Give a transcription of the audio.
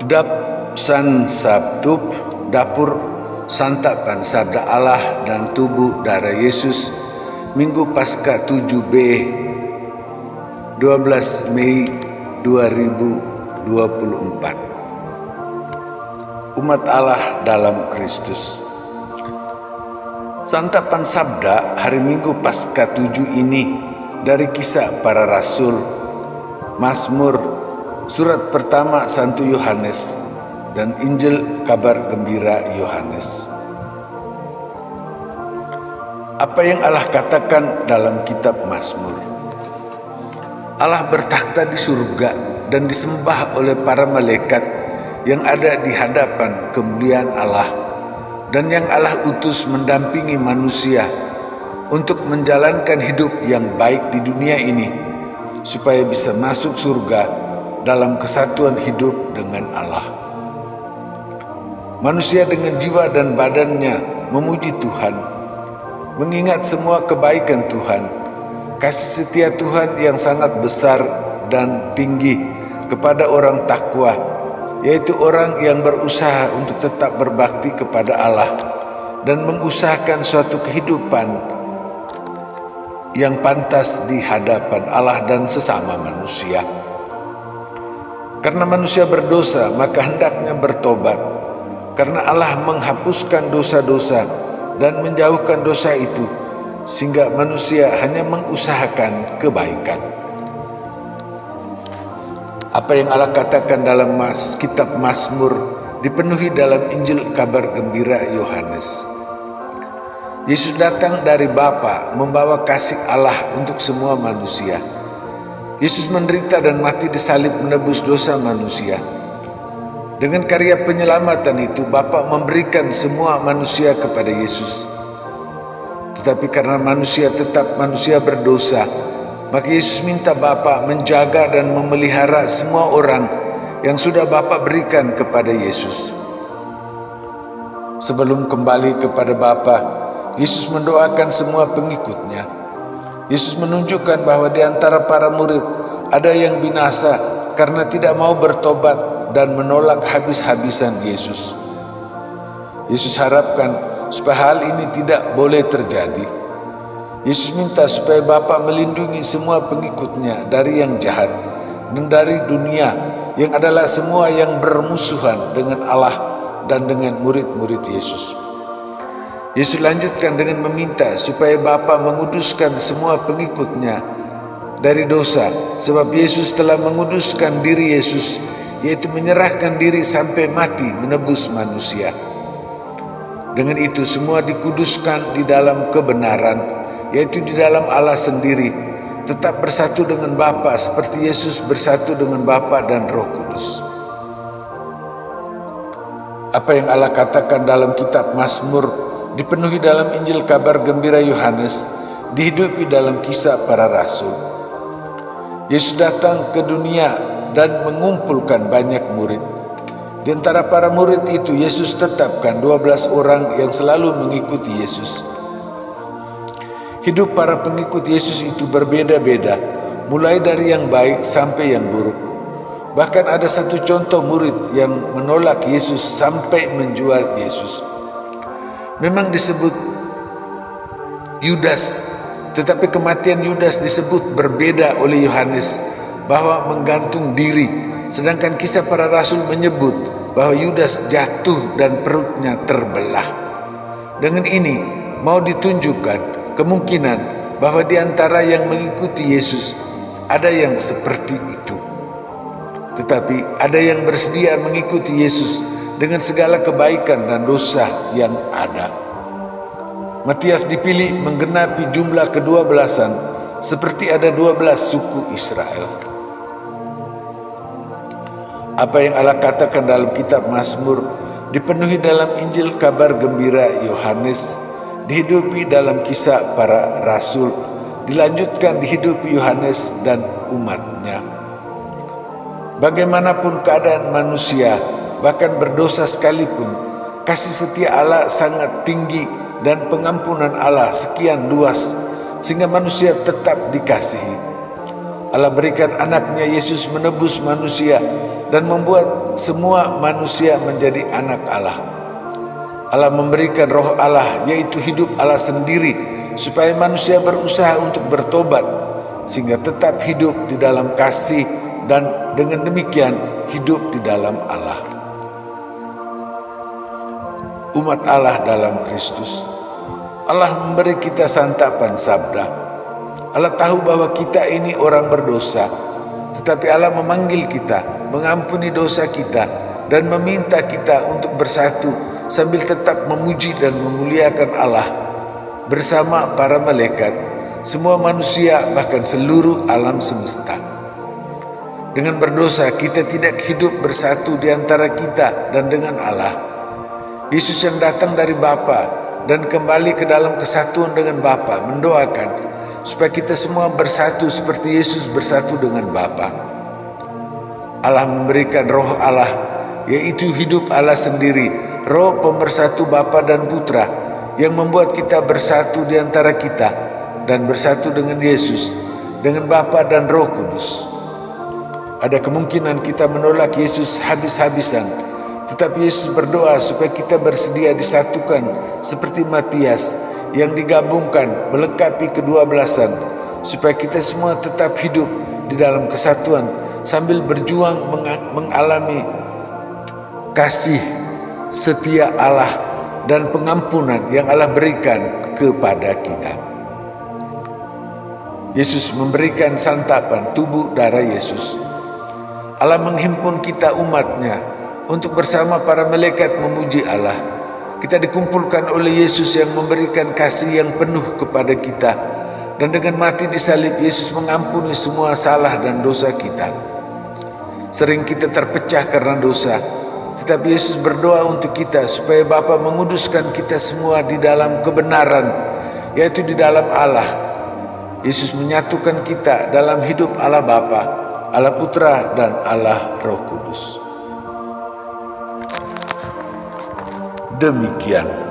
Dap San Sabtub, dapur santapan sabda Allah dan tubuh darah Yesus, Minggu Paskah 7B 12 Mei 2024. Umat Allah dalam Kristus. Santapan sabda hari Minggu Paskah 7 ini dari Kisah Para Rasul, Mazmur, Surat pertama Santo Yohanes, dan Injil Kabar Gembira Yohanes. Apa yang Allah katakan dalam kitab Mazmur? Allah bertakhta di surga dan disembah oleh para malaikat yang ada di hadapan kemuliaan Allah, dan yang Allah utus mendampingi manusia untuk menjalankan hidup yang baik di dunia ini supaya bisa masuk surga dalam kesatuan hidup dengan Allah. Manusia dengan jiwa dan badannya memuji Tuhan, mengingat semua kebaikan Tuhan, kasih setia Tuhan yang sangat besar dan tinggi kepada orang takwa, yaitu orang yang berusaha untuk tetap berbakti kepada Allah dan mengusahakan suatu kehidupan yang pantas di hadapan Allah dan sesama manusia. Karena manusia berdosa, maka hendaknya bertobat, karena Allah menghapuskan dosa-dosa dan menjauhkan dosa itu, sehingga manusia hanya mengusahakan kebaikan. Apa yang Allah katakan dalam kitab Mazmur dipenuhi dalam Injil Kabar Gembira Yohanes. Yesus datang dari Bapa membawa kasih Allah untuk semua manusia. Yesus menderita dan mati di salib menebus dosa manusia. Dengan karya penyelamatan itu, Bapa memberikan semua manusia kepada Yesus. Tetapi karena manusia tetap manusia berdosa, maka Yesus minta Bapa menjaga dan memelihara semua orang yang sudah Bapa berikan kepada Yesus. Sebelum kembali kepada Bapa, Yesus mendoakan semua pengikutnya. Yesus menunjukkan bahwa di antara para murid ada yang binasa karena tidak mau bertobat dan menolak habis-habisan Yesus. Yesus harapkan supaya hal ini tidak boleh terjadi. Yesus minta supaya Bapa melindungi semua pengikutnya dari yang jahat dan dari dunia yang adalah semua yang bermusuhan dengan Allah dan dengan murid-murid Yesus. Yesus lanjutkan dengan meminta supaya Bapa menguduskan semua pengikutnya dari dosa, sebab Yesus telah menguduskan diri Yesus, yaitu menyerahkan diri sampai mati menebus manusia. Dengan itu semua dikuduskan di dalam kebenaran, yaitu di dalam Allah sendiri, tetap bersatu dengan Bapa seperti Yesus bersatu dengan Bapa dan Roh Kudus. Apa yang Allah katakan dalam kitab Mazmur dipenuhi dalam Injil Kabar Gembira Yohanes, dihidupi dalam Kisah Para Rasul. Yesus datang ke dunia dan mengumpulkan banyak murid. Di antara para murid itu, Yesus tetapkan 12 orang yang selalu mengikuti Yesus. Hidup para pengikut Yesus itu berbeda-beda, mulai dari yang baik sampai yang buruk. Bahkan ada satu contoh murid yang menolak Yesus sampai menjual Yesus. Memang disebut Yudas, tetapi kematian Yudas disebut berbeda oleh Yohanes, bahwa menggantung diri, sedangkan Kisah Para Rasul menyebut bahwa Yudas jatuh dan perutnya terbelah. Dengan ini mau ditunjukkan kemungkinan bahwa di antara yang mengikuti Yesus ada yang seperti itu, tetapi ada yang bersedia mengikuti Yesus dengan segala kebaikan dan dosa yang ada. Matias dipilih menggenapi jumlah ke-12 seperti ada 12 suku Israel. Apa yang Allah katakan dalam kitab Mazmur dipenuhi dalam Injil Kabar Gembira Yohanes, dihidupi dalam Kisah Para Rasul, dilanjutkan dihidupi Yohanes dan umatnya. Bagaimanapun keadaan manusia, bahkan berdosa sekalipun, kasih setia Allah sangat tinggi dan pengampunan Allah sekian luas sehingga manusia tetap dikasihi. Allah berikan anaknya Yesus menebus manusia dan membuat semua manusia menjadi anak Allah. Allah memberikan roh Allah, yaitu hidup Allah sendiri, supaya manusia berusaha untuk bertobat, sehingga tetap hidup di dalam kasih dan dengan demikian hidup di dalam Allah. Umat Allah dalam Kristus, Allah memberi kita santapan sabda. Allah tahu bahwa kita ini orang berdosa, tetapi Allah memanggil kita, mengampuni dosa kita, dan meminta kita untuk bersatu sambil tetap memuji dan memuliakan Allah bersama para malaikat, semua manusia, bahkan seluruh alam semesta. Dengan berdosa kita tidak hidup bersatu di antara kita dan dengan Allah. Yesus yang datang dari Bapa dan kembali ke dalam kesatuan dengan Bapa mendoakan supaya kita semua bersatu seperti Yesus bersatu dengan Bapa. Allah memberikan roh Allah, yaitu hidup Allah sendiri, roh pemersatu Bapa dan Putra, yang membuat kita bersatu di antara kita dan bersatu dengan Yesus, dengan Bapa dan Roh Kudus. Ada kemungkinan kita menolak Yesus habis-habisan, tetapi Yesus berdoa supaya kita bersedia disatukan seperti Matias yang digabungkan melengkapi kedua belasan, supaya kita semua tetap hidup di dalam kesatuan sambil berjuang mengalami kasih setia Allah dan pengampunan yang Allah berikan kepada kita. Yesus memberikan santapan tubuh darah Yesus. Allah menghimpun kita umatnya untuk bersama para malaikat memuji Allah. Kita dikumpulkan oleh Yesus yang memberikan kasih yang penuh kepada kita, dan dengan mati di salib Yesus mengampuni semua salah dan dosa kita. Sering kita terpecah karena dosa, tetapi Yesus berdoa untuk kita supaya Bapa menguduskan kita semua di dalam kebenaran, yaitu di dalam Allah. Yesus menyatukan kita dalam hidup Allah Bapa, Allah Putra, dan Allah Roh Kudus. Demikian.